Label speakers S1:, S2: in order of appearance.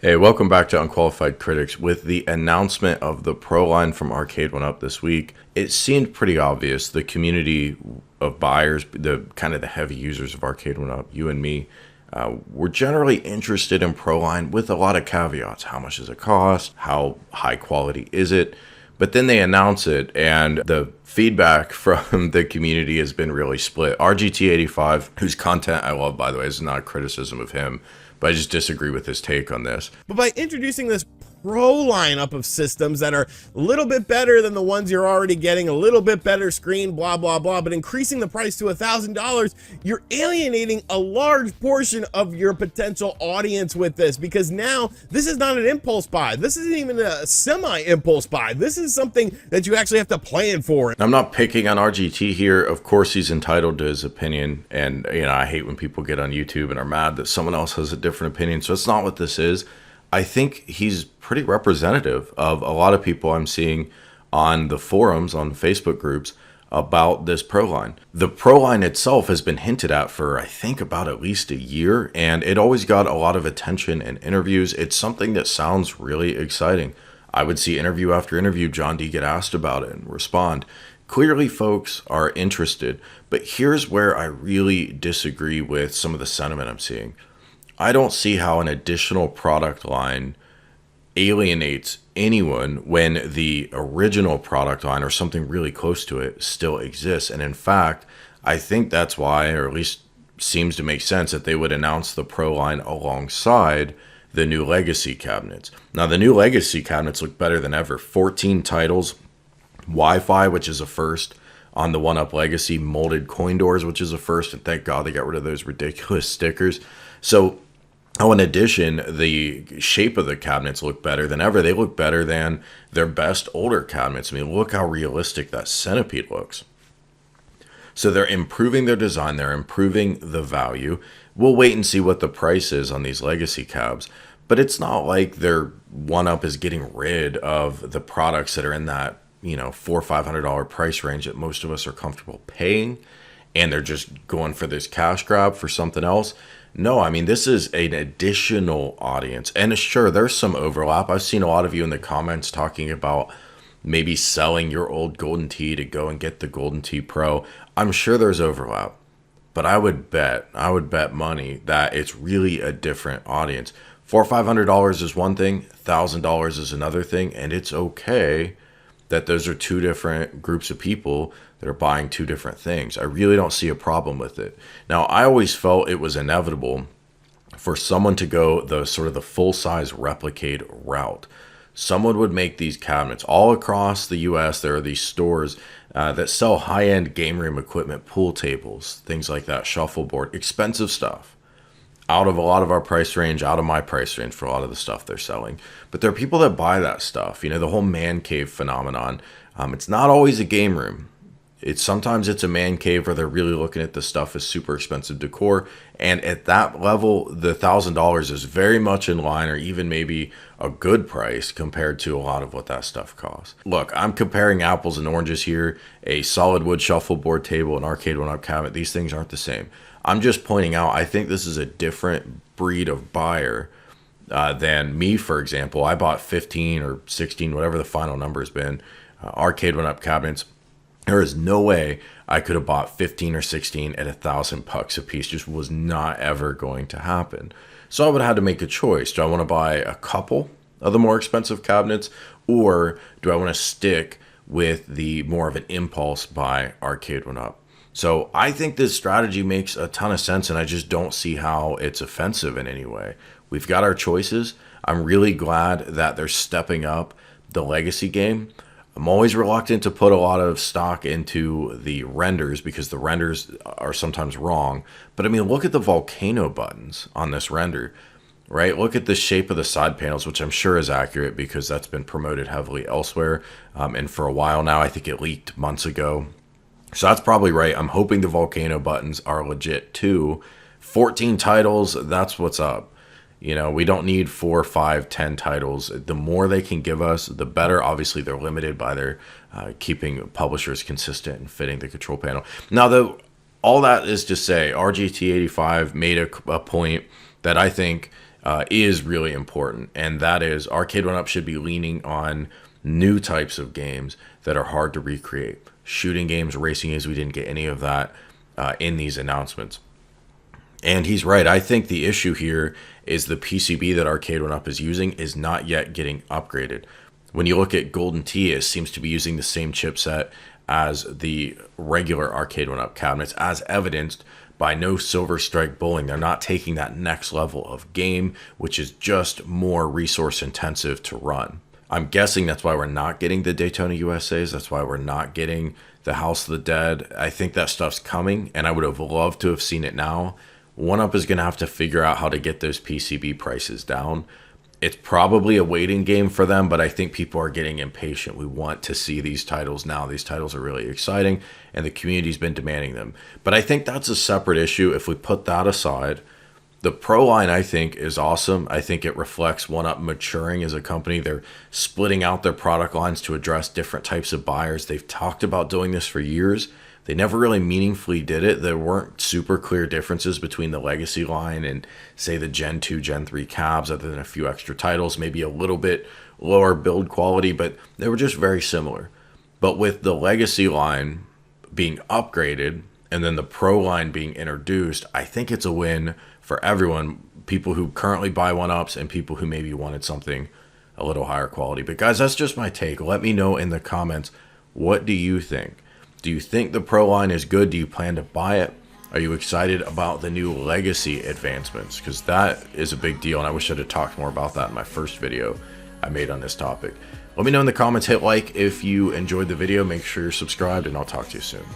S1: Hey, welcome back to Unqualified Critics. With the announcement of the Pro line from Arcade1up this week, it seemed pretty obvious the community of buyers, the kind of the heavy users of Arcade1up, you and me, were generally interested in Pro line with a lot of caveats. How much does it cost? How high quality is it? But then they announce it, and the feedback from the community has been really split. RGT85, whose content I love, by the way, this is not a criticism of him, but I just disagree with his take on this.
S2: But by introducing this pro lineup of systems that are a little bit better than the ones you're already getting, a little bit better screen, blah, blah, blah, but increasing the price to $1,000, you're alienating a large portion of your potential audience with this, because now this is not an impulse buy. This isn't even a semi-impulse buy. This is something that you actually have to plan for.
S1: I'm not picking on RGT here. Of course, he's entitled to his opinion, and I hate when people get on YouTube and are mad that someone else has a different opinion, so it's not what this is. I think he's pretty representative of a lot of people I'm seeing on the forums, on Facebook groups, about this Pro line. The Pro line itself has been hinted at for, I think, about at least a year, and it always got a lot of attention in interviews. It's something that sounds really exciting. I would see interview after interview, John D get asked about it and respond. Clearly, folks are interested, but here's where I really disagree with some of the sentiment I'm seeing. I don't see how an additional product line alienates anyone when the original product line or something really close to it still exists. And in fact, I think that's why, or at least seems to make sense, that they would announce the Pro line alongside the new Legacy cabinets. Now, the new Legacy cabinets look better than ever. 14 titles, Wi-Fi, which is a first on the 1UP Legacy, molded coin doors, which is a first, and thank God they got rid of those ridiculous stickers. So, in addition, the shape of the cabinets look better than ever. They look better than their best older cabinets. I mean, look how realistic that centipede looks. So they're improving their design. They're improving the value. We'll wait and see what the price is on these Legacy cabs. But it's not like their 1UP is getting rid of the products that are in that, $400 or $500 price range that most of us are comfortable paying. And they're just going for this cash grab for something else. No, I mean, this is an additional audience. And sure, there's some overlap. I've seen a lot of you in the comments talking about maybe selling your old Golden Tee to go and get the Golden Tee Pro. I'm sure there's overlap. But I would bet money that it's really a different audience. $400 or $500 is one thing, $1,000 is another thing, and it's okay that those are two different groups of people that are buying two different things. I really don't see a problem with it. Now, I always felt it was inevitable for someone to go the sort of the full-size Replicade route. Someone would make these cabinets. All across the US, there are these stores that sell high-end game room equipment, pool tables, things like that, shuffleboard, expensive stuff. Out of a lot of our price range, out of my price range for a lot of the stuff they're selling. But there are people that buy that stuff. The whole man cave phenomenon. It's not always a game room. Sometimes it's a man cave where they're really looking at the stuff as super expensive decor. And at that level, the $1,000 is very much in line, or even maybe a good price compared to a lot of what that stuff costs. Look, I'm comparing apples and oranges here. A solid wood shuffleboard table, an Arcade1up cabinet, these things aren't the same. I'm just pointing out, I think this is a different breed of buyer than me, for example. I bought 15 or 16, whatever the final number has been, Arcade1up cabinets. There is no way I could have bought 15 or 16 at $1,000 a piece. Just was not ever going to happen. So I would have had to make a choice. Do I want to buy a couple of the more expensive cabinets, or do I want to stick with the more of an impulse buy Arcade1up? So I think this strategy makes a ton of sense, and I just don't see how it's offensive in any way. We've got our choices. I'm really glad that they're stepping up the Legacy game. I'm always reluctant to put a lot of stock into the renders because the renders are sometimes wrong. But I mean, look at the volcano buttons on this render, right? Look at the shape of the side panels, which I'm sure is accurate because that's been promoted heavily elsewhere. And for a while now, I think it leaked months ago. So that's probably right. I'm hoping the volcano buttons are legit too. 14 titles, that's what's up. We don't need 4, 5, 10 titles. The more they can give us, the better. Obviously, they're limited by their keeping publishers consistent and fitting the control panel. Now, all that is to say, RGT85 made a point that I think is really important. And that is, Arcade1up should be leaning on new types of games that are hard to recreate. Shooting games, racing games, we didn't get any of that in these announcements. And he's right. I think the issue here is the PCB that Arcade1up is using is not yet getting upgraded. When you look at Golden Tee, it seems to be using the same chipset as the regular Arcade1up cabinets, as evidenced by no Silver Strike bowling. They're not taking that next level of game, which is just more resource intensive to run. I'm guessing that's why we're not getting the Daytona USAs. That's why we're not getting the House of the Dead. I think that stuff's coming, and I would have loved to have seen it now. OneUp is going to have to figure out how to get those PCB prices down. It's probably a waiting game for them, but I think people are getting impatient. We want to see these titles now. These titles are really exciting, and the community's been demanding them. But I think that's a separate issue. If we put that aside, the Pro line, I think, is awesome. I think it reflects OneUp maturing as a company. They're splitting out their product lines to address different types of buyers. They've talked about doing this for years. They never really meaningfully did it. There weren't super clear differences between the Legacy line and, say, the Gen 2, Gen 3 cabs, other than a few extra titles, maybe a little bit lower build quality, but they were just very similar. But with the Legacy line being upgraded and then the Pro line being introduced, I think it's a win for everyone, people who currently buy OneUps and people who maybe wanted something a little higher quality. But guys, that's just my take. Let me know in the comments, what do you think? Do you think the Pro line is good? Do you plan to buy it? Are you excited about the new Legacy advancements? Because that is a big deal, and I wish I'd have talked more about that in my first video I made on this topic. Let me know in the comments. Hit like if you enjoyed the video. Make sure you're subscribed, and I'll talk to you soon.